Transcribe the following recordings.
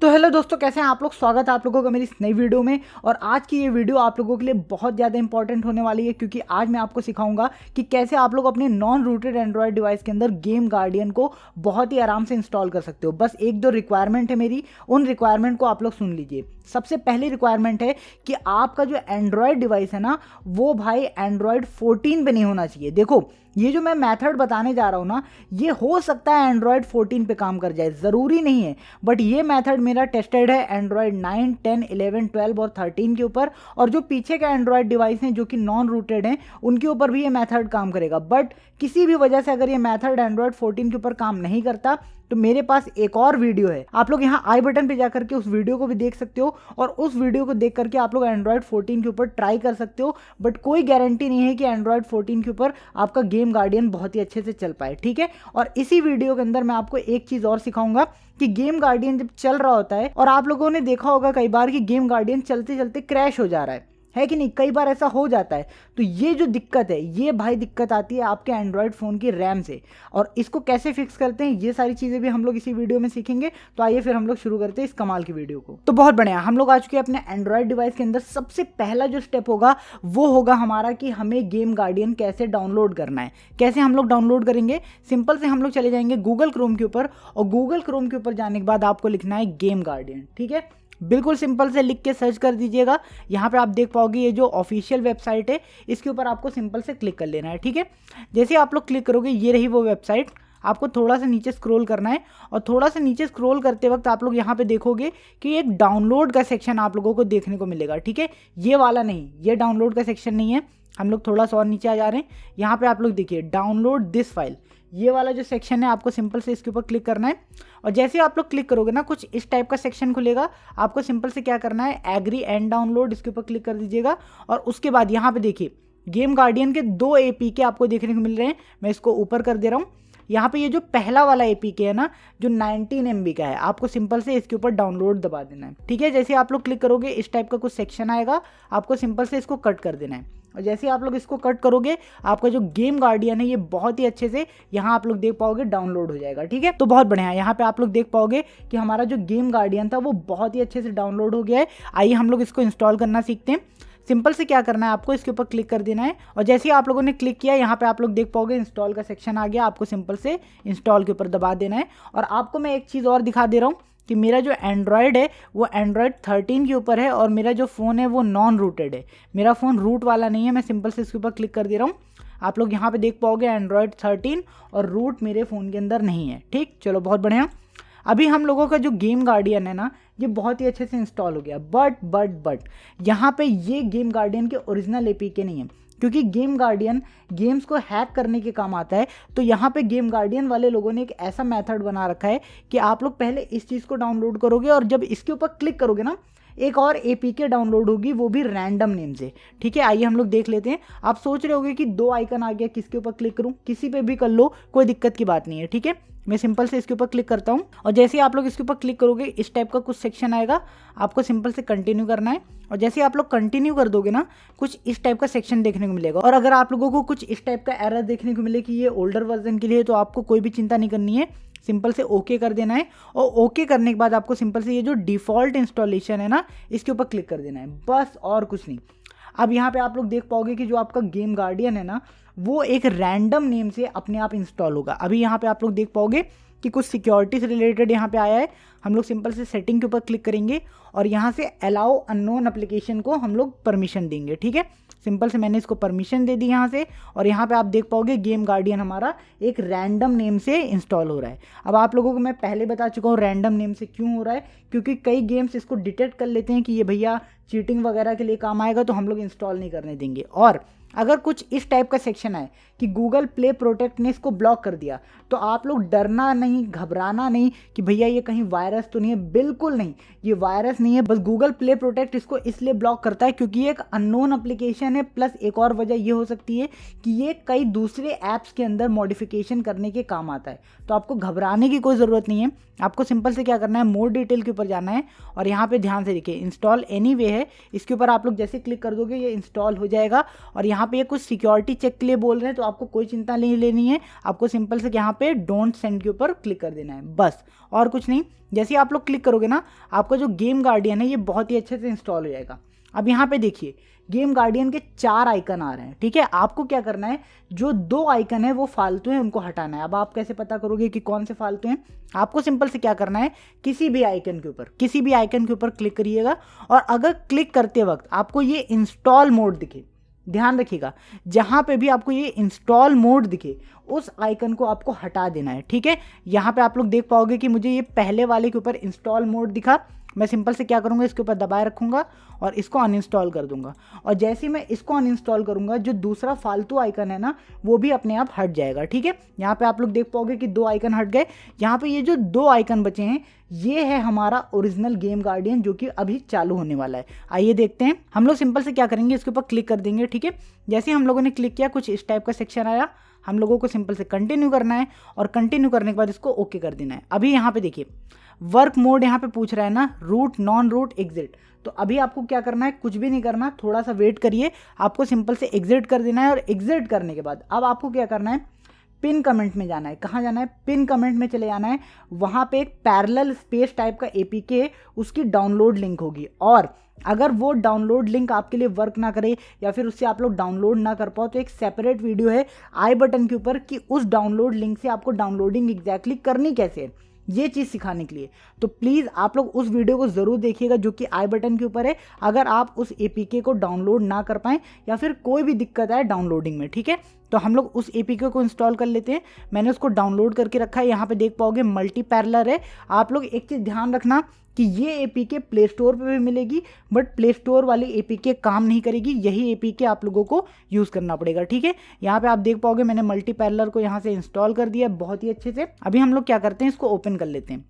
तो हेलो दोस्तों, कैसे हैं आप लोग। स्वागत है आप लोगों का मेरी इस नई वीडियो में। और आज की ये वीडियो आप लोगों के लिए बहुत ज़्यादा इंपॉर्टेंट होने वाली है, क्योंकि आज मैं आपको सिखाऊंगा कि कैसे आप लोग अपने नॉन रूटेड एंड्रॉयड डिवाइस के अंदर गेम गार्डियन को बहुत ही आराम से इंस्टॉल कर सकते हो। बस एक दो रिक्वायरमेंट है मेरी, उन रिक्वायरमेंट को आप लोग सुन लीजिए। सबसे पहली रिक्वायरमेंट है कि आपका जो एंड्रॉयड डिवाइस है ना, वो भाई एंड्रॉयड 14 पे नहीं होना चाहिए। देखो, ये जो मैं मेथड बताने जा रहा हूँ ना, ये हो सकता है एंड्रॉयड 14 पे काम कर जाए, ज़रूरी नहीं है। बट ये मेथड मेरा टेस्टेड है एंड्रॉयड 9, 10, 11, 12 और 13 के ऊपर, और जो पीछे का एंड्रॉयड डिवाइस हैं जो कि नॉन रूटेड हैं, उनके ऊपर भी ये मेथड काम करेगा। बट किसी भी वजह से अगर ये मेथड एंड्रॉयड 14 के ऊपर काम नहीं करता, तो मेरे पास एक और वीडियो है। आप लोग यहाँ आई बटन पे जाकर के उस वीडियो को भी देख सकते हो, और उस वीडियो को देख करके आप लोग एंड्रॉयड 14 के ऊपर ट्राई कर सकते हो। बट कोई गारंटी नहीं है कि एंड्रॉयड 14 के ऊपर आपका गेम गार्डियन बहुत ही अच्छे से चल पाए, ठीक है। और इसी वीडियो के अंदर मैं आपको एक चीज़ और सिखाऊंगा कि गेम गार्डियन जब चल रहा होता है, और आप लोगों ने देखा होगा कई बार कि गेम गार्डियन चलते चलते क्रैश हो जा रहा है कि नहीं। कई बार ऐसा हो जाता है। तो ये जो दिक्कत है, ये भाई दिक्कत आती है आपके एंड्रॉयड फ़ोन की रैम से, और इसको कैसे फिक्स करते हैं, ये सारी चीज़ें भी हम लोग इसी वीडियो में सीखेंगे। तो आइए फिर हम लोग शुरू करते हैं इस कमाल की वीडियो को। तो बहुत बढ़िया, हम लोग आ चुके हैं अपने एंड्रॉयड डिवाइस के अंदर। सबसे पहला जो स्टेप होगा वो होगा हमारा कि हमें गेम गार्डियन कैसे डाउनलोड करना है। कैसे हम लोग डाउनलोड करेंगे? सिंपल से हम लोग चले जाएंगे गूगल क्रोम के ऊपर, और गूगल क्रोम के ऊपर जाने के बाद आपको लिखना है गेम गार्डियन, ठीक है। बिल्कुल सिंपल से लिख के सर्च कर दीजिएगा। यहाँ पे आप देख पाओगे ये जो ऑफिशियल वेबसाइट है, इसके ऊपर आपको सिंपल से क्लिक कर लेना है, ठीक है। जैसे आप लोग क्लिक करोगे, ये रही वो वेबसाइट। आपको थोड़ा सा नीचे स्क्रॉल करना है, और थोड़ा सा नीचे स्क्रॉल करते वक्त आप लोग यहाँ पे देखोगे कि एक डाउनलोड का सेक्शन आप लोगों को देखने को मिलेगा, ठीक है। ये वाला नहीं, ये डाउनलोड का सेक्शन नहीं है। हम लोग थोड़ा सा और नीचे आ जा रहे हैं। यहाँ पे आप लोग देखिए डाउनलोड दिस फाइल, ये वाला जो सेक्शन है, आपको सिंपल से इसके ऊपर क्लिक करना है। और जैसे आप लोग क्लिक करोगे ना, कुछ इस टाइप का सेक्शन खुलेगा। आपको सिंपल से क्या करना है, एग्री एंड डाउनलोड, इसके ऊपर क्लिक कर दीजिएगा। और उसके बाद यहाँ पे देखिए गेम गार्डियन के 2 APK आपको देखने को मिल रहे हैं। मैं इसको ऊपर कर दे रहा हूँ। यहाँ पे ये जो पहला वाला APK है ना, जो 19 MB का है, आपको सिंपल से इसके ऊपर डाउनलोड दबा देना है, ठीक है। जैसे आप लोग क्लिक करोगे, इस टाइप का कुछ सेक्शन आएगा। आपको सिंपल से इसको कट कर देना है, और जैसे आप लोग इसको कट करोगे, आपका जो गेम गार्डियन है ये बहुत ही अच्छे से यहाँ आप लोग देख पाओगे डाउनलोड हो जाएगा, ठीक है। तो बहुत बढ़िया, यहाँ पे आप लोग देख पाओगे कि हमारा जो गेम गार्डियन था वो बहुत ही अच्छे से डाउनलोड हो गया है। आइए हम लोग इसको इंस्टॉल करना सीखते हैं। सिंपल से क्या करना है, आपको इसके ऊपर क्लिक कर देना है, और जैसे ही आप लोगों ने क्लिक किया, यहाँ पे आप लोग देख पाओगे इंस्टॉल का सेक्शन आ गया। आपको सिंपल से इंस्टॉल के ऊपर दबा देना है। और आपको मैं एक चीज़ और दिखा दे रहा हूँ कि मेरा जो एंड्रॉयड है वो एंड्रॉयड 13 के ऊपर है, और मेरा जो फ़ोन है वो नॉन रूटेड है। मेरा फ़ोन रूट वाला नहीं है। मैं सिंपल से इसके ऊपर क्लिक कर दे रहा हूँ। आप लोग यहाँ पे देख पाओगे एंड्रॉयड 13, और रूट मेरे फ़ोन के अंदर नहीं है, ठीक। चलो बहुत बढ़िया। अभी हम लोगों का जो गेम गार्डियन है ना, ये बहुत ही अच्छे से इंस्टॉल हो गया। बट यहाँ पे ये गेम गार्डियन के ओरिजिनल APK नहीं है, क्योंकि गेम गार्डियन गेम्स को हैक करने के काम आता है। तो यहाँ पे गेम गार्डियन वाले लोगों ने एक ऐसा मेथड बना रखा है कि आप लोग पहले इस चीज़ को डाउनलोड करोगे, और जब इसके ऊपर क्लिक करोगे ना, एक और APK डाउनलोड होगी, वो भी रैंडम नेम से, ठीक है। आइए हम लोग देख लेते हैं। आप सोच रहे होगे कि 2 आइकन आ गया, किसके ऊपर क्लिक करूं? किसी पे भी कर लो, कोई दिक्कत की बात नहीं है, ठीक है। मैं सिंपल से इसके ऊपर क्लिक करता हूं, और जैसे ही आप लोग इसके ऊपर क्लिक करोगे, इस टाइप का कुछ सेक्शन आएगा। आपको सिंपल से कंटिन्यू करना है, और जैसे आप लोग कंटिन्यू कर दोगे ना, कुछ इस टाइप का सेक्शन देखने को मिलेगा। और अगर आप लोगों को कुछ इस टाइप का एरर देखने को मिले कि ये ओल्डर वर्जन के लिए, तो आपको कोई भी चिंता नहीं करनी है। सिंपल से ओके कर देना है, और ओके करने के बाद आपको सिंपल से ये जो डिफ़ॉल्ट इंस्टॉलेशन है ना, इसके ऊपर क्लिक कर देना है, बस, और कुछ नहीं। अब यहाँ पे आप लोग देख पाओगे कि जो आपका गेम गार्डियन है ना, वो एक रैंडम नेम से अपने आप इंस्टॉल होगा। अभी यहाँ पे आप लोग देख पाओगे कि कुछ सिक्योरिटी से रिलेटेड यहाँ पे आया है। हम लोग सिंपल से सेटिंग के ऊपर क्लिक करेंगे, और यहाँ से अलाउ अननोन एप्लीकेशन को हम लोग परमिशन देंगे, ठीक है। सिंपल से मैंने इसको परमिशन दे दी यहाँ से, और यहाँ पे आप देख पाओगे गेम गार्डियन हमारा एक रैंडम नेम से इंस्टॉल हो रहा है। अब आप लोगों को मैं पहले बता चुका हूँ रैंडम नेम से क्यों हो रहा है, क्योंकि कई गेम्स इसको डिटेक्ट कर लेते हैं कि ये भैया चीटिंग वगैरह के लिए काम आएगा, तो हम लोग इंस्टॉल नहीं करने देंगे। और अगर कुछ इस टाइप का सेक्शन है कि गूगल प्ले प्रोटेक्ट ने इसको ब्लॉक कर दिया, तो आप लोग डरना नहीं, घबराना नहीं कि भैया ये कहीं वायरस तो नहीं है। बिल्कुल नहीं, ये वायरस नहीं है। बस गूगल प्ले प्रोटेक्ट इसको इसलिए ब्लॉक करता है क्योंकि ये एक अननोन एप्लीकेशन है, प्लस एक और वजह ये हो सकती है कि ये कई दूसरे ऐप्स के अंदर मॉडिफिकेशन करने के काम आता है। तो आपको घबराने की कोई ज़रूरत नहीं है। आपको सिंपल से क्या करना है, मोर डिटेल के ऊपर जाना है, और यहाँ पे ध्यान से देखिए इंस्टॉल एनीवे है, इसके ऊपर आप लोग जैसे क्लिक कर दोगे ये इंस्टॉल हो जाएगा। और यहाँ पे ये कुछ सिक्योरिटी चेक के लिए बोल रहे हैं, तो आपको कोई चिंता नहीं लेनी है, आपको सिंपल से यहाँ पे डोंट सेंड के ऊपर क्लिक कर देना है, बस और कुछ नहीं। जैसे ही आप लोग क्लिक करोगे ना, आपका जो गेम गार्डियन है ये बहुत ही अच्छे से इंस्टॉल हो जाएगा। अब यहाँ पे देखिए गेम गार्डियन के 4 आइकन आ रहे हैं, ठीक है। आपको क्या करना है, जो 2 आइकन है वो फालतू है, उनको हटाना है। अब आप कैसे पता करोगे कि कौन से फालतू हैं? आपको सिंपल से क्या करना है, किसी भी आइकन के ऊपर क्लिक करिएगा, और अगर क्लिक करते वक्त आपको ये इंस्टॉल मोड दिखे, ध्यान रखिएगा, जहां पे भी आपको ये इंस्टॉल मोड दिखे उस आइकन को आपको हटा देना है, ठीक है। यहाँ पे आप लोग देख पाओगे कि मुझे ये पहले वाले के ऊपर इंस्टॉल मोड दिखा। मैं सिंपल से क्या करूँगा, इसके ऊपर दबाए रखूँगा और इसको अनइंस्टॉल कर दूंगा, और जैसे ही मैं इसको अनइंस्टॉल करूँगा जो दूसरा फालतू आइकन है ना वो भी अपने आप हट जाएगा, ठीक है। यहाँ पे आप लोग देख पाओगे कि 2 आइकन हट गए। यहाँ पे ये जो 2 आइकन बचे हैं ये है हमारा ओरिजिनल गेम गार्डियन जो कि अभी चालू होने वाला है। आइए देखते हैं। हम लोग सिंपल से क्या करेंगे, इसके ऊपर क्लिक कर देंगे, ठीक है। जैसे हम लोगों ने क्लिक किया कुछ इस टाइप का सेक्शन आया, हम लोगों को सिंपल से कंटिन्यू करना है, और कंटिन्यू करने के बाद इसको ओके कर देना है। अभी यहाँ पे देखिए वर्क मोड यहाँ पे पूछ रहा है ना, रूट नॉन रूट एग्जिट, तो अभी आपको क्या करना है, कुछ भी नहीं करना, थोड़ा सा वेट करिए, आपको सिंपल से एग्जिट कर देना है। और एग्जिट करने के बाद अब आपको क्या करना है, पिन कमेंट में जाना है। कहाँ जाना है, पिन कमेंट में चले जाना है। वहाँ पे एक पैरेलल स्पेस टाइप का एपीके, उसकी डाउनलोड लिंक होगी, और अगर वो डाउनलोड लिंक आपके लिए वर्क ना करे या फिर उससे आप लोग डाउनलोड ना कर पाओ तो एक सेपरेट वीडियो है आई बटन के ऊपर कि उस डाउनलोड लिंक से आपको डाउनलोडिंग एग्जैक्टली करनी कैसे है, ये चीज़ सिखाने के लिए। तो प्लीज़ आप लोग उस वीडियो को ज़रूर देखिएगा जो कि आई बटन के ऊपर है, अगर आप उस एपीके को डाउनलोड ना कर पाएँ या फिर कोई भी दिक्कत आए डाउनलोडिंग में, ठीक है। तो हम लोग उस एपीके को इंस्टॉल कर लेते हैं। मैंने उसको डाउनलोड करके रखा है, यहाँ पे देख पाओगे मल्टी पैरेलल है। आप लोग एक चीज़ ध्यान रखना कि ये एपीके प्ले स्टोर पे भी मिलेगी, बट प्ले स्टोर वाली एपीके काम नहीं करेगी, यही एपीके आप लोगों को यूज़ करना पड़ेगा, ठीक है। यहाँ पे आप देख पाओगे मैंने मल्टी पैरेलल को यहाँ से इंस्टॉल कर दिया बहुत ही अच्छे से। अभी हम लोग क्या करते हैं, इसको ओपन कर लेते हैं।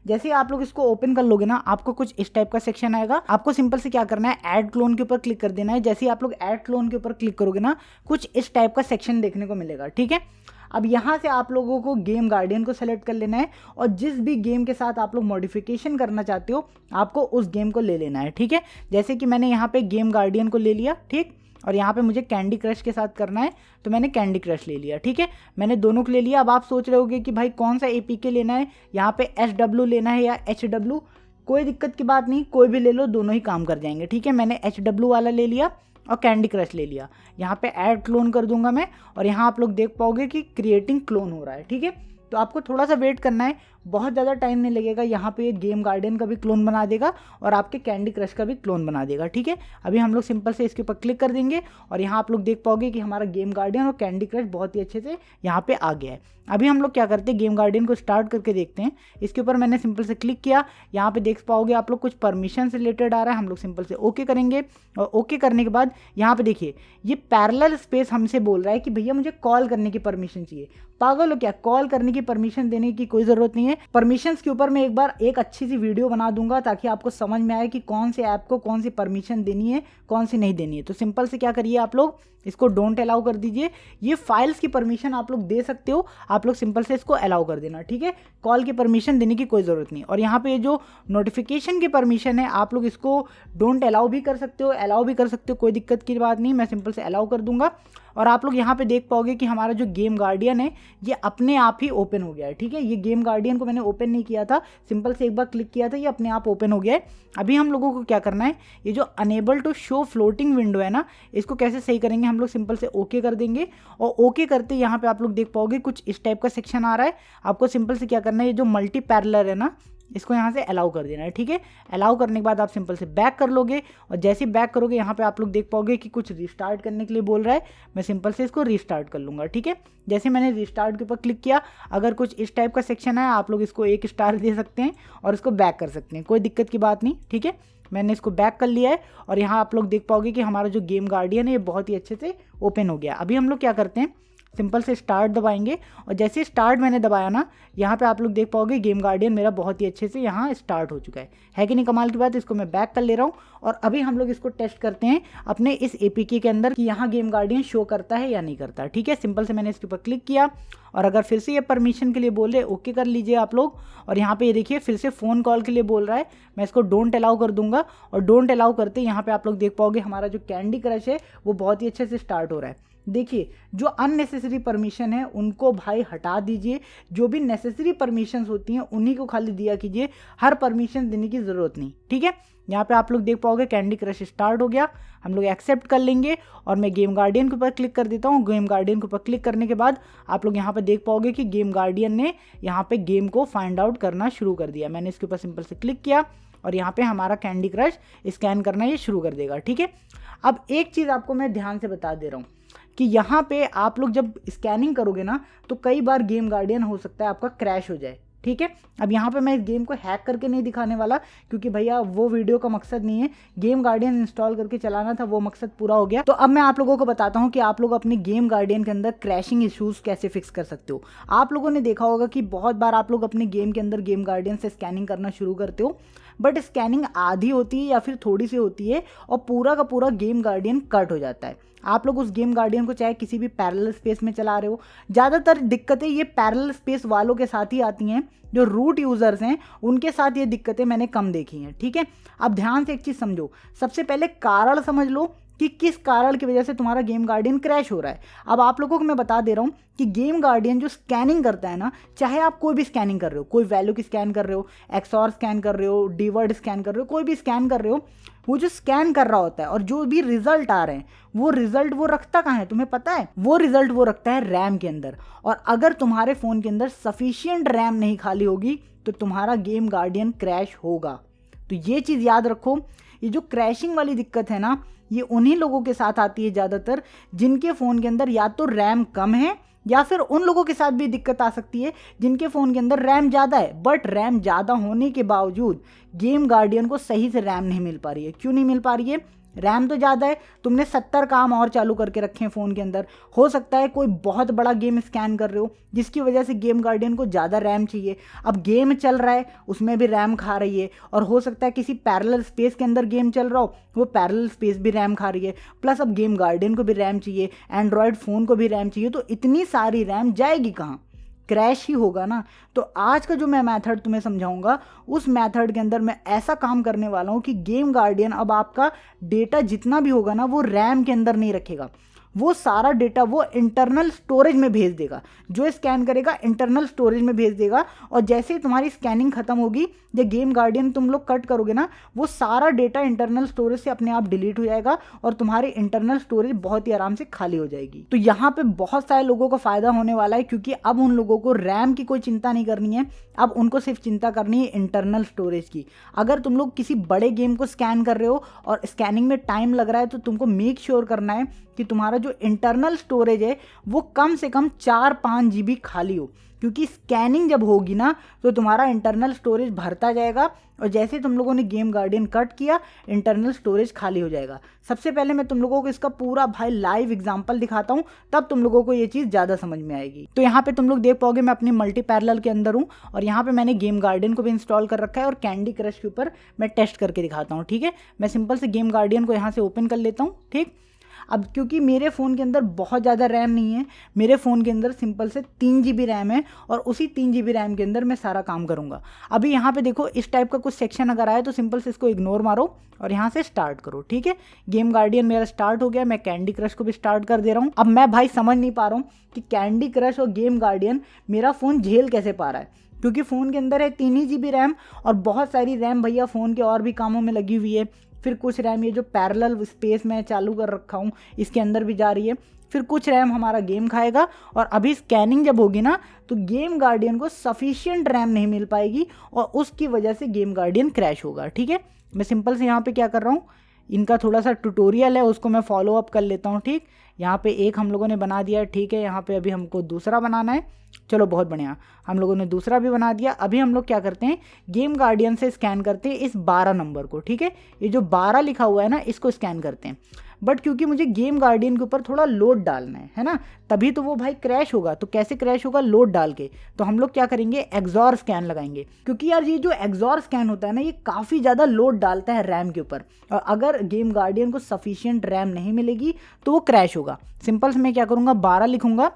जैसे आप लोग इसको ओपन कर लोगे ना, आपको कुछ इस टाइप का सेक्शन आएगा। आपको सिंपल से क्या करना है, ऐड क्लोन के ऊपर क्लिक कर देना है। जैसे ही आप लोग ऐड क्लोन के ऊपर क्लिक करोगे ना, कुछ इस टाइप का सेक्शन देखने को मिलेगा, ठीक है। अब यहाँ से आप लोगों को गेम गार्डियन को सेलेक्ट कर लेना है, और जिस भी गेम के साथ आप लोग मॉडिफिकेशन करना चाहते हो आपको उस गेम को ले लेना है, ठीक है। जैसे कि मैंने यहाँ पे गेम गार्डियन को ले लिया, ठीक, और यहाँ पे मुझे कैंडी क्रश के साथ करना है तो मैंने कैंडी क्रश ले लिया, ठीक है। मैंने दोनों को ले लिया। अब आप सोच रहे होगे कि भाई कौन सा एपीके लेना है, यहाँ पे SW लेना है या HW, कोई दिक्कत की बात नहीं, कोई भी ले लो, दोनों ही काम कर जाएंगे, ठीक है। मैंने HW वाला ले लिया और कैंडी क्रश ले लिया। यहाँ पे ऐड क्लोन कर दूंगा मैं, और यहाँ आप लोग देख पाओगे कि क्रिएटिंग क्लोन हो रहा है, ठीक है। तो आपको थोड़ा सा वेट करना है, बहुत ज़्यादा टाइम नहीं लगेगा। यहाँ पे गेम गार्डियन का भी क्लोन बना देगा और आपके कैंडी क्रश का भी क्लोन बना देगा, ठीक है। अभी हम लोग सिंपल से इसके ऊपर क्लिक कर देंगे, और यहाँ आप लोग देख पाओगे कि हमारा गेम गार्डियन और कैंडी क्रश बहुत ही अच्छे से यहाँ पे आ गया है। अभी हम लोग क्या करते हैं, गेम गार्डियन को स्टार्ट करके देखते हैं। इसके ऊपर मैंने सिंपल से क्लिक किया, यहाँ पे देख पाओगे आप लोग कुछ परमिशन से रिलेटेड आ रहा है। हम लोग सिंपल से ओके करेंगे, और ओके करने के बाद यहाँ पे देखिए ये पैरेलल स्पेस हमसे बोल रहा है कि भैया मुझे कॉल करने की परमिशन चाहिए। पागल हो क्या, कॉल करने की परमिशन देने की कोई ज़रूरत नहीं है। परमिशंस के ऊपर मैं एक बार एक अच्छी सी वीडियो बना दूंगा ताकि आपको समझ में आए कि कौन से ऐप को कौन सी परमिशन देनी है, कौन सी नहीं देनी है। तो सिंपल से क्या करिए, आप लोग इसको डोंट अलाउ कर दीजिए। ये फाइल्स की परमिशन आप लोग दे सकते हो, आप लोग सिंपल से इसको अलाउ कर देना, ठीक है। कॉल की परमिशन देने की कोई ज़रूरत नहीं। और यहाँ पे ये जो नोटिफिकेशन की परमिशन है आप लोग इसको डोंट अलाउ भी कर सकते हो, अलाउ भी कर सकते हो, कोई दिक्कत की बात नहीं। मैं सिंपल से अलाउ कर दूंगा, और आप लोग यहाँ पे देख पाओगे कि हमारा जो गेम गार्डियन है ये अपने आप ही ओपन हो गया है, ठीक है। ये गेम गार्डियन को मैंने ओपन नहीं किया था, सिंपल से एक बार क्लिक किया था, ये अपने आप ओपन हो गया है। अभी हम लोगों को क्या करना है, ये जो enable to show floating window है ना, इसको कैसे सही करेंगे, हम लोग सिंपल से ओके कर देंगे। और ओके करते यहाँ पे आप लोग देख पाओगे कुछ इस टाइप का सेक्शन आ रहा है। आपको सिंपल से क्या करना है, ये जो मल्टी पैरेलल है ना, इसको यहाँ से अलाउ कर देना है, ठीक है। अलाउ करने के बाद आप सिंपल से बैक कर लोगे, और जैसे ही बैक करोगे यहाँ पे आप लोग देख पाओगे कि कुछ रिस्टार्ट करने के लिए बोल रहा है। मैं सिंपल से इसको रिस्टार्ट कर लूँगा, ठीक है। जैसे मैंने रिस्टार्ट के ऊपर क्लिक किया, अगर कुछ इस टाइप का सेक्शन है आप लोग इसको 1 स्टार दे सकते हैं और इसको बैक कर सकते हैं, कोई दिक्कत की बात नहीं, ठीक है। मैंने इसको बैक कर लिया है, और यहाँ आप लोग देख पाओगे कि हमारा जो गेम गार्डियन है ये बहुत ही अच्छे से ओपन हो गया। अभी हम लोग क्या करते हैं, सिंपल से स्टार्ट दबाएंगे, और जैसे स्टार्ट मैंने दबाया ना, यहाँ पे आप लोग देख पाओगे गेम गार्डियन मेरा बहुत ही अच्छे से यहाँ स्टार्ट हो चुका है कि नहीं कमाल की बात। इसको मैं बैक कर ले रहा हूँ, और अभी हम लोग इसको टेस्ट करते हैं अपने इस एपीके के अंदर कि यहाँ गेम गार्डियन शो करता है या नहीं करता, ठीक है। सिंपल से मैंने इसके ऊपर क्लिक किया, और अगर फिर से ये परमिशन के लिए बोले ओके कर लीजिए आप लोग। और यहाँ पे ये देखिए फिर से फ़ोन कॉल के लिए बोल रहा है, मैं इसको डोंट अलाउ कर दूंगा, और डोंट अलाउ करते यहाँ पे आप लोग देख पाओगे हमारा जो कैंडी क्रश है वो बहुत ही अच्छे से स्टार्ट हो रहा है। देखिए जो अननेसेसरी परमिशन है उनको भाई हटा दीजिए, जो भी नेसेसरी परमिशंस होती हैं उन्हीं को खाली दिया कीजिए, हर परमिशन देने की ज़रूरत नहीं, ठीक है। यहाँ पे आप लोग देख पाओगे कैंडी क्रश स्टार्ट हो गया, हम लोग एक्सेप्ट कर लेंगे और मैं गेम गार्डियन के ऊपर क्लिक कर देता हूँ। गेम गार्डियन के ऊपर क्लिक करने के बाद आप लोग यहाँ पे देख पाओगे कि गेम गार्डियन ने यहाँ पे गेम को फाइंड आउट करना शुरू कर दिया। मैंने इसके ऊपर सिंपल से क्लिक किया और यहाँ पे हमारा कैंडी क्रश स्कैन करना ये शुरू कर देगा, ठीक है। अब एक चीज़ आपको मैं ध्यान से बता दे रहा हूँ कि यहाँ पे आप लोग जब स्कैनिंग करोगे ना तो कई बार गेम गार्डियन हो सकता है आपका क्रैश हो जाए, ठीक है। अब यहाँ पे मैं इस गेम को हैक करके नहीं दिखाने वाला क्योंकि भैया वो वीडियो का मकसद नहीं है, गेम गार्डियन इंस्टॉल करके चलाना था, वो मकसद पूरा हो गया। तो अब मैं आप लोगों को बताता हूँ कि आप लोग अपने गेम गार्डियन के अंदर क्रैशिंग इश्यूज कैसे फिक्स कर सकते हो। आप लोगों ने देखा होगा कि बहुत बार आप लोग अपने गेम के अंदर गेम गार्डियन से स्कैनिंग करना शुरू करते हो, बट स्कैनिंग आधी होती है या फिर थोड़ी सी होती है और पूरा का पूरा गेम गार्डियन कट हो जाता है। आप लोग उस गेम गार्डियन को चाहे किसी भी पैरेलल स्पेस में चला रहे हो, ज़्यादातर दिक्कतें ये पैरेलल स्पेस वालों के साथ ही आती हैं, जो रूट यूज़र्स हैं उनके साथ ये दिक्कतें मैंने कम देखी हैं, ठीक है। अब ध्यान से एक चीज़ समझो, सबसे पहले कारण समझ लो कि किस कारण की वजह से तुम्हारा गेम गार्डियन क्रैश हो रहा है। अब आप लोगों को मैं बता दे रहा हूँ कि गेम गार्डियन जो स्कैनिंग करता है ना, चाहे आप कोई भी स्कैनिंग कर रहे हो, कोई वैल्यू की स्कैन कर रहे हो, एक्सऑर स्कैन कर रहे हो, डीवर्ड स्कैन कर रहे हो, कोई भी स्कैन कर रहे हो, वो जो स्कैन कर रहा होता है और जो भी रिजल्ट आ रहे हैं वो रिजल्ट वो रखता कहाँ है तुम्हें पता है? वो रिजल्ट वो रखता है रैम के अंदर। और अगर तुम्हारे फ़ोन के अंदर सफिशियंट रैम नहीं खाली होगी तो तुम्हारा गेम गार्डियन क्रैश होगा। तो ये चीज़ याद रखो, ये जो क्रैशिंग वाली दिक्कत है ना, ये उन्हीं लोगों के साथ आती है ज़्यादातर जिनके फ़ोन के अंदर या तो रैम कम है, या फिर उन लोगों के साथ भी दिक्कत आ सकती है जिनके फ़ोन के अंदर रैम ज़्यादा है, बट रैम ज़्यादा होने के बावजूद गेम गार्डियन को सही से रैम नहीं मिल पा रही है। क्यों नहीं मिल पा रही है? रैम तो ज़्यादा है, तुमने 70 काम और चालू करके रखे हैं फ़ोन के अंदर। हो सकता है कोई बहुत बड़ा गेम स्कैन कर रहे हो जिसकी वजह से गेम गार्डियन को ज़्यादा रैम चाहिए। अब गेम चल रहा है उसमें भी रैम खा रही है, और हो सकता है किसी पैरेलल स्पेस के अंदर गेम चल रहा हो, वो पैरेलल स्पेस भी रैम खा रही है, प्लस अब गेम गार्डियन को भी रैम चाहिए, एंड्रॉयड फ़ोन को भी रैम चाहिए। तो इतनी सारी रैम जाएगी कहाँ? क्रैश ही होगा ना। तो आज का जो मैं मेथड तुम्हें समझाऊंगा, उस मेथड के अंदर मैं ऐसा काम करने वाला हूँ कि गेम गार्डियन अब आपका डेटा जितना भी होगा ना वो रैम के अंदर नहीं रखेगा, वो सारा डेटा वो इंटरनल स्टोरेज में भेज देगा। जो स्कैन करेगा इंटरनल स्टोरेज में भेज देगा, और जैसे ही तुम्हारी स्कैनिंग खत्म होगी या गेम गार्डियन तुम लोग कट करोगे ना, वो सारा डेटा इंटरनल स्टोरेज से अपने आप डिलीट हो जाएगा और तुम्हारी इंटरनल स्टोरेज बहुत ही आराम से खाली हो जाएगी। तो यहाँ पे बहुत सारे लोगों को फायदा होने वाला है, क्योंकि अब उन लोगों को रैम की कोई चिंता नहीं करनी है, अब उनको सिर्फ चिंता करनी है इंटरनल स्टोरेज की। अगर तुम लोग किसी बड़े गेम को स्कैन कर रहे हो और स्कैनिंग में टाइम लग रहा है, तो तुमको मेक श्योर करना है कि तुम्हारा जो इंटरनल स्टोरेज है वो कम से कम 4-5 GB खाली हो, क्योंकि स्कैनिंग जब होगी ना तो तुम्हारा इंटरनल स्टोरेज भरता जाएगा, और जैसे तुम लोगों ने गेम गार्डियन कट किया इंटरनल स्टोरेज खाली हो जाएगा। सबसे पहले मैं तुम लोगों को इसका पूरा भाई लाइव एग्जांपल दिखाता हूँ, तब तुम लोगों को ये चीज़ ज़्यादा समझ में आएगी। तो यहाँ पे तुम लोग देख पाओगे मैं अपनी मल्टी पैरेलल के अंदर हूँ, और यहाँ पे मैंने गेम गार्डियन को भी इंस्टॉल कर रखा है, और कैंडी क्रश के ऊपर मैं टेस्ट करके दिखाता हूँ, ठीक है। मैं सिंपल से गेम गार्डियन को यहाँ से ओपन कर लेता हूँ, ठीक। अब क्योंकि मेरे फ़ोन के अंदर बहुत ज़्यादा रैम नहीं है, मेरे फ़ोन के अंदर सिंपल से 3 GB रैम है, और उसी 3 GB रैम के अंदर मैं सारा काम करूँगा। अभी यहाँ पे देखो इस टाइप का कुछ सेक्शन अगर आए तो सिंपल से इसको इग्नोर मारो और यहाँ से स्टार्ट करो, ठीक है। गेम गार्डियन मेरा स्टार्ट हो गया, मैं कैंडी क्रश को भी स्टार्ट कर दे रहा हूँ। अब मैं भाई समझ नहीं पा रहा हूँ कि कैंडी क्रश और गेम गार्डियन मेरा फ़ोन झेल कैसे पा रहा है, क्योंकि फ़ोन के अंदर है 3 ही GB रैम, और बहुत सारी रैम भैया फ़ोन के और भी कामों में लगी हुई है। फिर कुछ रैम ये जो पैरेलल स्पेस में चालू कर रखा हूँ इसके अंदर भी जा रही है, फिर कुछ रैम हमारा गेम खाएगा, और अभी स्कैनिंग जब होगी ना तो गेम गार्डियन को सफिशिएंट रैम नहीं मिल पाएगी, और उसकी वजह से गेम गार्डियन क्रैश होगा, ठीक है। मैं सिंपल से यहाँ पे क्या कर रहा हूँ, इनका थोड़ा सा ट्यूटोरियल है उसको मैं फॉलो अप कर लेता हूँ, ठीक। यहाँ पे एक हम लोगों ने बना दिया है, ठीक है। यहाँ पे अभी हमको दूसरा बनाना है, चलो बहुत बढ़िया, हम लोगों ने दूसरा भी बना दिया। अभी हम लोग क्या करते हैं, गेम गार्डियन से स्कैन करते हैं इस 12 नंबर को, ठीक है। ये जो 12 लिखा हुआ है ना इसको स्कैन करते हैं, बट क्योंकि मुझे गेम गार्डियन के ऊपर थोड़ा लोड डालना है ना, तभी तो वो भाई क्रैश होगा। तो कैसे क्रैश होगा? लोड डाल के। तो हम लोग क्या करेंगे, एक्सॉर स्कैन लगाएंगे, क्योंकि यार ये जो एक्सॉर स्कैन होता है ना ये काफ़ी ज़्यादा लोड डालता है रैम के ऊपर, और अगर गेम गार्डियन को सफिशियंट रैम नहीं मिलेगी तो वो क्रैश होगा। सिंपल से मैं क्या करूँगा, 12 लिखूँगा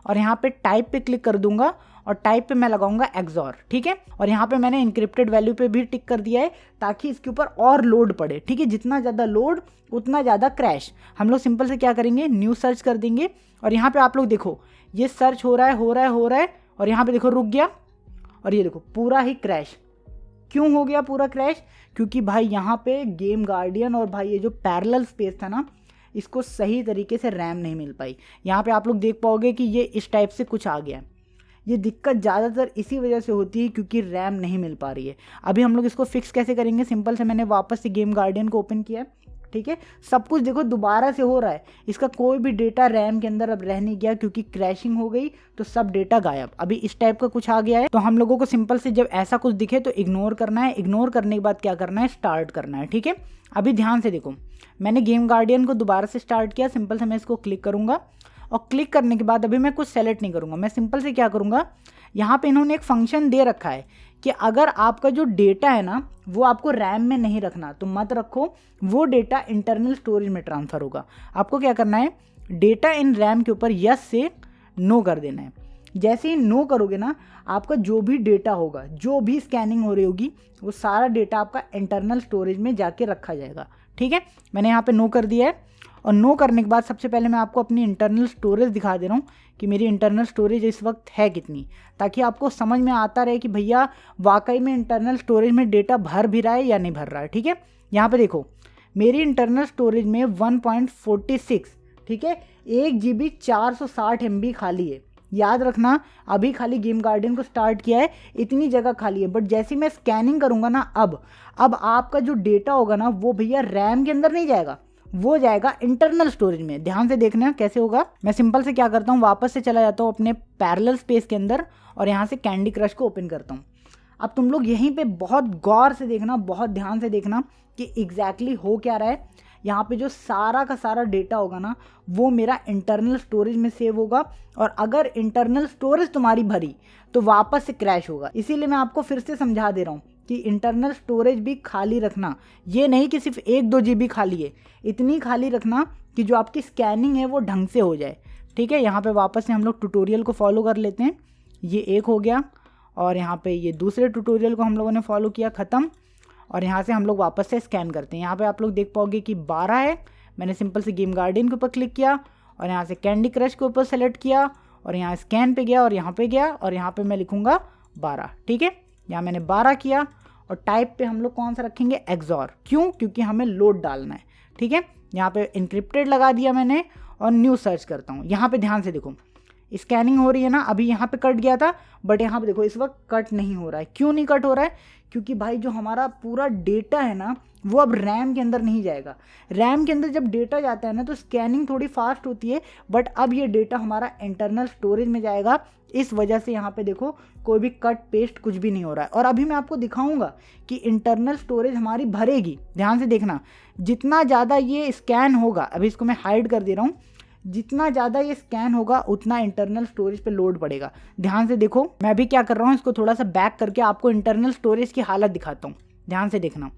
और यहाँ पे टाइप पे क्लिक कर दूंगा, और टाइप पे मैं लगाऊंगा एक्सॉर, ठीक है। और यहाँ पे मैंने इंक्रिप्टेड वैल्यू पे भी टिक कर दिया है ताकि इसके ऊपर और लोड पड़े, ठीक है। जितना ज़्यादा लोड उतना ज़्यादा क्रैश। हम लोग सिंपल से क्या करेंगे, न्यू सर्च कर देंगे और यहाँ पे आप लोग देखो ये सर्च हो रहा है और यहाँ पे देखो रुक गया और ये देखो पूरा ही क्रैश। क्यों हो गया पूरा क्रैश? क्योंकि भाई यहाँ पे गेम गार्डियन और भाई ये जो पैरेलल स्पेस था ना, इसको सही तरीके से रैम नहीं मिल पाई। यहाँ पे आप लोग देख पाओगे कि ये इस टाइप से कुछ आ गया। ये दिक्कत ज़्यादातर इसी वजह से होती है क्योंकि रैम नहीं मिल पा रही है। अभी हम लोग इसको फिक्स कैसे करेंगे, सिंपल से मैंने वापस से गेम गार्डियन को ओपन किया, ठीक है। सब कुछ देखो दोबारा से हो रहा है, इसका कोई भी डेटा रैम के अंदर अब रह नहीं गया क्योंकि क्रैशिंग हो गई तो सब डेटा गायब। अभी इस टाइप का कुछ आ गया है। तो हम लोगों को सिंपल से जब ऐसा कुछ दिखे तो इग्नोर करना है। इग्नोर करने के बाद क्या करना है, स्टार्ट करना है, ठीक है। अभी ध्यान से देखो, मैंने गेम गार्डियन को दोबारा से स्टार्ट किया। सिंपल से मैं इसको क्लिक करूँगा और क्लिक करने के बाद अभी मैं कुछ सेलेक्ट नहीं करूँगा। मैं सिंपल से क्या करूँगा, यहाँ पे इन्होंने एक फंक्शन दे रखा है कि अगर आपका जो डेटा है ना वो आपको रैम में नहीं रखना तो मत रखो, वो डेटा इंटरनल स्टोरेज में ट्रांसफ़र होगा। आपको क्या करना है, डेटा इन रैम के ऊपर यस से नो कर देना है। जैसे ही नो करोगे ना, आपका जो भी डेटा होगा, जो भी स्कैनिंग हो रही होगी, वो सारा डेटा आपका इंटरनल स्टोरेज में जाके रखा जाएगा, ठीक है। मैंने यहाँ पे नो कर दिया है और नो करने के बाद सबसे पहले मैं आपको अपनी इंटरनल स्टोरेज दिखा दे रहा हूँ कि मेरी इंटरनल स्टोरेज इस वक्त है कितनी, ताकि आपको समझ में आता रहे कि भैया वाकई में इंटरनल स्टोरेज में डेटा भर भी रहा है या नहीं भर रहा है, ठीक है। यहाँ पे देखो मेरी इंटरनल स्टोरेज में 1.46, ठीक है, 1 GB 460 MB खाली है। याद रखना, अभी खाली गेम गार्डियन को स्टार्ट किया है, इतनी जगह खाली है। बट जैसे मैं स्कैनिंग करूँगा ना, अब आपका जो डेटा होगा ना वो भैया रैम के अंदर नहीं जाएगा, वो जाएगा इंटरनल स्टोरेज में। ध्यान से देखना कैसे होगा। मैं सिंपल से क्या करता हूँ, वापस से चला जाता हूँ अपने पैरेलल स्पेस के अंदर और यहाँ से कैंडी क्रश को ओपन करता हूँ। अब तुम लोग यहीं पे बहुत गौर से देखना, बहुत ध्यान से देखना कि एग्जैक्टली हो क्या रहा है। यहाँ पे जो सारा का सारा डेटा होगा ना वो मेरा इंटरनल स्टोरेज में सेव होगा, और अगर इंटरनल स्टोरेज तुम्हारी भरी तो वापस से क्रैश होगा। इसीलिए मैं आपको फिर से समझा दे रहा हूँ कि इंटरनल स्टोरेज भी खाली रखना, ये नहीं कि सिर्फ 1-2 GB खाली है, इतनी खाली रखना कि जो आपकी स्कैनिंग है वो ढंग से हो जाए, ठीक है। यहाँ पे वापस से हम लोग ट्यूटोरियल को फॉलो कर लेते हैं। ये एक हो गया और यहाँ पे ये दूसरे ट्यूटोरियल को हम लोगों ने फॉलो किया, ख़त्म। और यहाँ से हम लोग वापस से स्कैन करते हैं। यहाँ पे आप लोग देख पाओगे कि 12 है। मैंने सिंपल से गेम गार्डियन के ऊपर क्लिक किया और यहाँ से कैंडी क्रश के ऊपर सेलेक्ट किया और यहाँ स्कैन पे गया और यहाँ पे गया और यहाँ पे मैं लिखूँगा 12, ठीक है। यहाँ मैंने 12 किया और टाइप पे हम लोग कौन सा रखेंगे, एक्सॉर। क्यों? क्योंकि हमें लोड डालना है, ठीक है। यहाँ पे इंक्रिप्टेड लगा दिया मैंने और न्यू सर्च करता हूँ। यहाँ पे ध्यान से देखो स्कैनिंग हो रही है ना, अभी यहाँ पे कट गया था बट यहाँ पे देखो इस वक्त कट नहीं हो रहा है। क्यों नहीं कट हो रहा है? क्योंकि भाई जो हमारा पूरा डेटा है ना वो अब रैम के अंदर नहीं जाएगा। रैम के अंदर जब डेटा जाता है ना तो स्कैनिंग थोड़ी फास्ट होती है, बट अब ये डेटा हमारा इंटरनल स्टोरेज में जाएगा। इस वजह से यहाँ पे देखो कोई भी कट पेस्ट कुछ भी नहीं हो रहा है। और अभी मैं आपको दिखाऊंगा कि इंटरनल स्टोरेज हमारी भरेगी। ध्यान से देखना, जितना ज़्यादा ये स्कैन होगा, अभी इसको मैं हाइड कर दे रहा हूँ, जितना ज़्यादा ये स्कैन होगा उतना इंटरनल स्टोरेज पे लोड पड़ेगा। ध्यान से देखो, मैं अभी क्या कर रहा हूँ, इसको थोड़ा सा बैक करके आपको इंटरनल स्टोरेज की हालत दिखाता हूँ। ध्यान से देखना,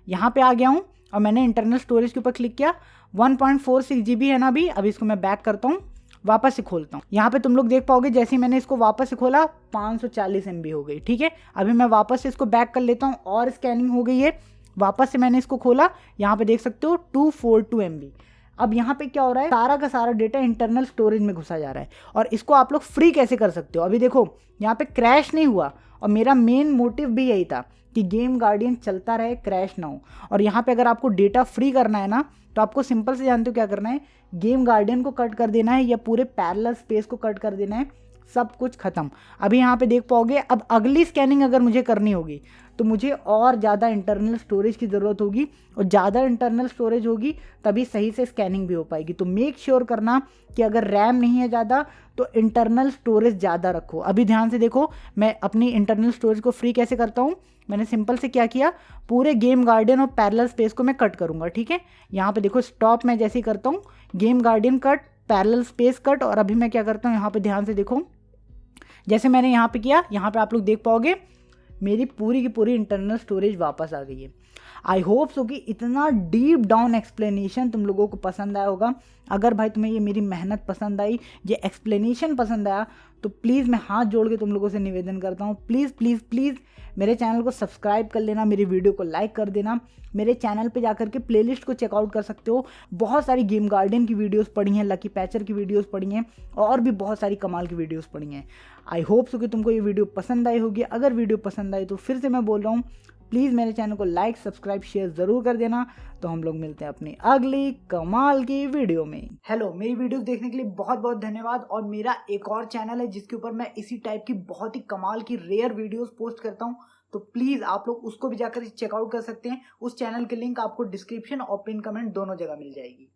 यहाँ पे आ गया हूँ और मैंने इंटरनल स्टोरेज के ऊपर क्लिक किया। 1.46 GB है ना अभी इसको मैं बैक करता हूँ, वापस से खोलता हूँ। यहाँ पे तुम लोग देख पाओगे जैसे ही मैंने इसको वापस से खोला 540 MB हो गई, ठीक है। अभी मैं वापस से इसको बैक कर लेता हूँ और स्कैनिंग हो गई है। वापस से मैंने इसको खोला, यहाँ पे देख सकते हो 242 MB। अब यहाँ पे क्या हो रहा है, सारा का सारा डेटा इंटरनल स्टोरेज में घुसा जा रहा है। और इसको आप लोग फ्री कैसे कर सकते हो, अभी देखो यहाँ पे क्रैश नहीं हुआ और मेरा मेन मोटिव भी यही था कि गेम गार्डियन चलता रहे, क्रैश ना हो। और यहाँ पे अगर आपको डेटा फ्री करना है ना तो आपको सिंपल से जानते हो क्या करना है, गेम गार्डियन को कट कर देना है या पूरे पैरेलल स्पेस को कट कर देना है, सब कुछ खत्म। अभी यहाँ पे देख पाओगे, अब अगली स्कैनिंग अगर मुझे करनी होगी तो मुझे और ज़्यादा इंटरनल स्टोरेज की ज़रूरत होगी, और ज़्यादा इंटरनल स्टोरेज होगी तभी सही से स्कैनिंग भी हो पाएगी। तो मेक श्योर करना कि अगर रैम नहीं है ज़्यादा तो इंटरनल स्टोरेज ज़्यादा रखो। अभी ध्यान से देखो मैं अपनी इंटरनल स्टोरेज को फ्री कैसे करता हूँ। मैंने सिंपल से क्या किया, पूरे गेम गार्डियन और पैरेलल स्पेस को मैं कट करूँगा, ठीक है। यहाँ पे देखो स्टॉप मैं जैसे ही करता हूँ, game guardian cut, parallel space cut, और अभी मैं क्या करता हूँ, यहाँ पे ध्यान से देखो जैसे मैंने यहाँ पे किया, यहाँ पे आप लोग देख पाओगे मेरी पूरी की पूरी इंटरनल स्टोरेज वापस आ गई है। आई होप सो कि इतना डीप डाउन एक्सप्लेनेशन तुम लोगों को पसंद आया होगा। अगर भाई तुम्हें ये मेरी मेहनत पसंद आई, ये एक्सप्लेनेशन पसंद आया, तो प्लीज़ मैं हाथ जोड़ के तुम लोगों से निवेदन करता हूँ, प्लीज़ प्लीज़ प्लीज़ मेरे चैनल को सब्सक्राइब कर लेना, मेरी वीडियो को लाइक कर देना। मेरे चैनल पे जाकर के प्लेलिस्ट को चेकआउट कर सकते हो। बहुत सारी गेम गार्डन की वीडियोस पड़ी हैं, लकी पैचर की वीडियोस पड़ी हैं, और भी बहुत सारी कमाल की वीडियोस पड़ी हैं। आई होप सो कि तुमको ये वीडियो पसंद आई होगी। अगर वीडियो पसंद आई तो फिर से मैं बोल रहा हूँ, प्लीज़ मेरे चैनल को लाइक सब्सक्राइब शेयर ज़रूर कर देना। तो हम लोग मिलते हैं अपनी अगली कमाल की वीडियो में। हेलो, मेरी वीडियो देखने के लिए बहुत बहुत धन्यवाद। और मेरा एक और चैनल है जिसके ऊपर मैं इसी टाइप की बहुत ही कमाल की रेयर वीडियोस पोस्ट करता हूँ, तो प्लीज़ आप लोग उसको भी जाकर चेकआउट कर सकते हैं। उस चैनल की लिंक आपको डिस्क्रिप्शन और पिन कमेंट दोनों जगह मिल जाएगी।